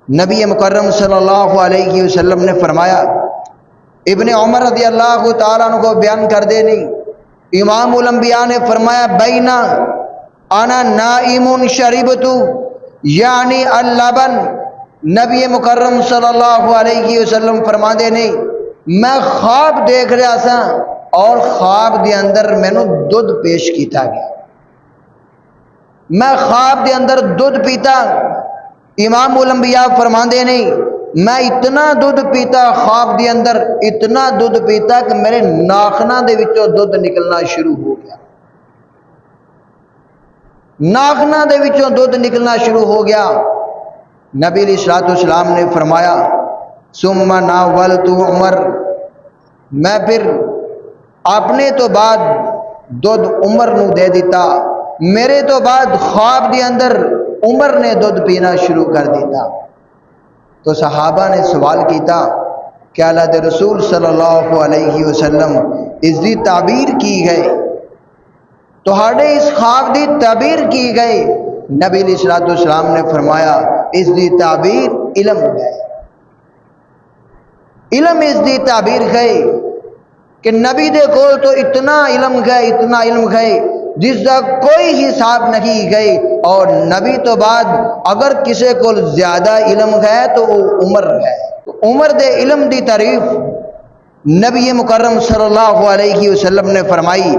نبی مکرم صلی اللہ علیہ وسلم نے فرمایا، ابن عمر رضی اللہ تعالیٰ عنہ کو بیان کر دے نہیں، امام الانبیاء نے فرمایا بینا انا نائم شربت یعنی اللبن، نبی مکرم صلی اللہ علیہ وسلم فرما دے نہیں میں خواب دیکھ رہا سا اور خواب دے اندر مینوں دودھ پیش کیتا گیا، میں خواب دے اندر دودھ پیتا، امام الانبیاء فرما دے نہیں میں اتنا دودھ پیتا خواب دے اندر، اتنا دودھ پیتا کہ میرے ناخناں دے وچوں دودھ نکلنا شروع ہو گیا، ناخناں دے وچوں دودھ نکلنا شروع ہو گیا۔ نبی علیہ الصلوۃ والسلام نے فرمایا ثم ناولت عمر، میں پھر اپنے تو بعد دودھ عمر نو دے دیتا، میرے تو بعد خواب دے اندر عمر نے دودھ پینا شروع کر دیتا۔ تو صحابہ نے سوال کیتا کہ اللہ دے رسول صلی اللہ علیہ وسلم اس دی تعبیر کی گئے، تہاڈے اس خواب دی تعبیر کی گئی؟ نبی علیہ الصلوۃ والسلام نے فرمایا اس دی تعبیر علم ہے، علم اس دی تعبیر ہے کہ نبی دے کول تو اتنا علم گئے، اتنا علم گئے جس کا کوئی حساب نہیں گئے، اور نبی تو بعد اگر کسی کو زیادہ علم ہے تو وہ عمر ہے۔ تو عمر دے علم دی تعریف نبی مکرم صلی اللہ علیہ وسلم نے فرمائی۔